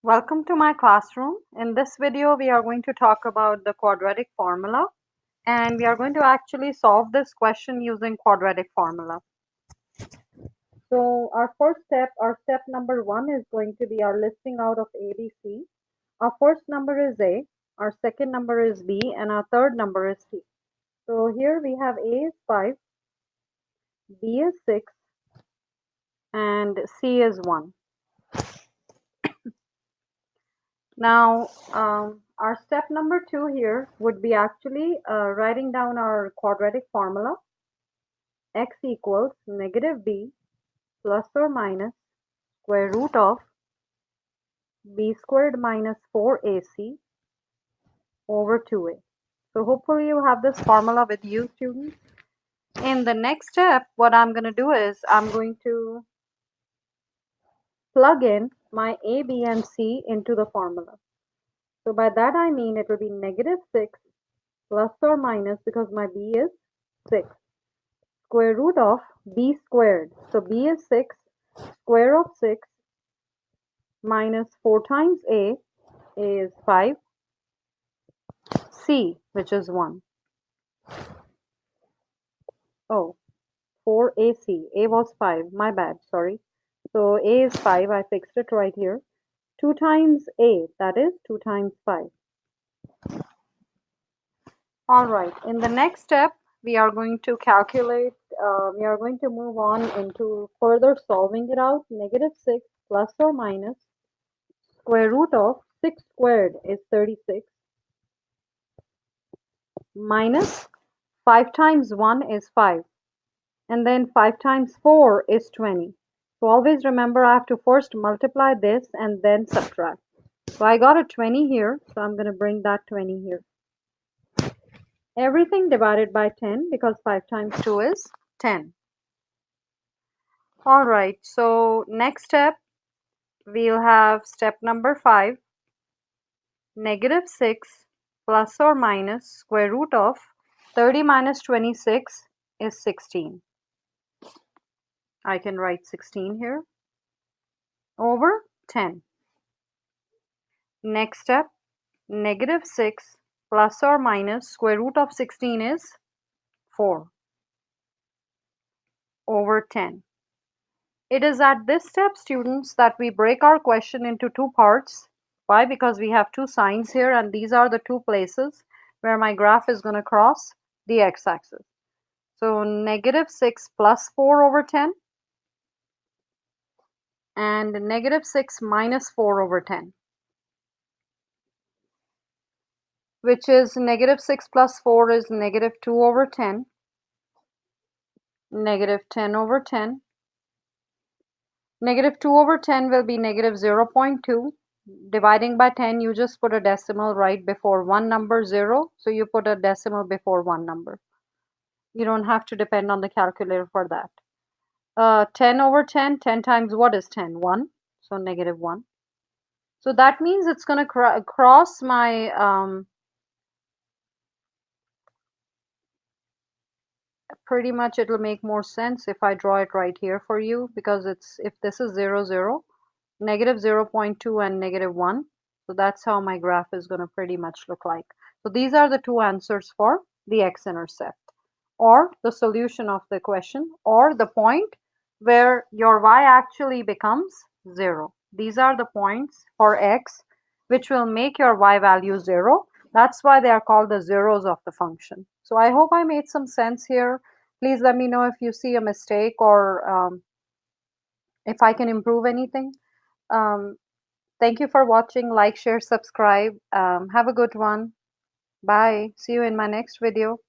Welcome to my classroom. In this video, we are going to talk about the quadratic formula, and we are going to actually solve this question using quadratic formula. So our step number one is going to be our listing out of A, B, C. Our first number is A, our second number is B, and our third number is C. So here we have A is 5, B is 6, and C is 1. Now, our step number 2 here would be actually writing down our quadratic formula. X equals negative b plus or minus square root of b squared minus 4ac over 2a. So hopefully you have this formula with you, students. In the next step, what I'm going to do is I'm going to plug in my a, b, and c into the formula. So by that I mean it will be negative 6 plus or minus, because my b is 6, square root of b squared. So b is 6, square of 6 minus 4 times a is 5, c, which is 1. Oh, 4ac. A was 5. My bad, sorry. So a is 5. I fixed it right here. 2 times a, that is 2 times 5. All right. In the next step, we are going to calculate, we are going to move on into further solving it out. Negative 6 plus or minus square root of 6 squared is 36 minus 5 times 1 is 5, and then 5 times 4 is 20. So always remember I have to first multiply this and then subtract. So I got a 20 here, so I'm going to bring that 20 here. Everything divided by 10, because 5 times 2 is 10. All right, so next step, we'll have step number 5, negative 6 plus or minus square root of 30 minus 26 is 16. I can write 16 here over 10. Next step, negative 6 plus or minus square root of 16 is 4 over 10. It is at this step, students, that we break our question into two parts. Why? Because we have two signs here, and these are the two places where my graph is going to cross the x-axis. So negative 6 plus 4 over 10 and negative 6 minus 4 over 10, which is negative 6 plus 4 is negative 2 over 10, negative 10 over 10. Negative 2 over 10 will be negative 0.2. Dividing by 10, you just put a decimal right before one number, 0. So you put a decimal before one number. You don't have to depend on the calculator for that. 10 over 10, 10 times what is 10? 1. So negative 1. So that means it's going to cross my, pretty much it'll make more sense if I draw it right here for you, because if this is 0, 0, negative 0.2 and negative 1. So that's how my graph is going to pretty much look like. So these are the two answers for the x-intercept, or the solution of the question, or the point where your y actually becomes 0. These are the points for x which will make your y value 0. That's why they are called the zeros of the function. So I hope I made some sense here. Please let me know if you see a mistake, or if I can improve anything. Um, Thank you for watching. Like, share, subscribe. Have a good one. Bye. See you in my next video.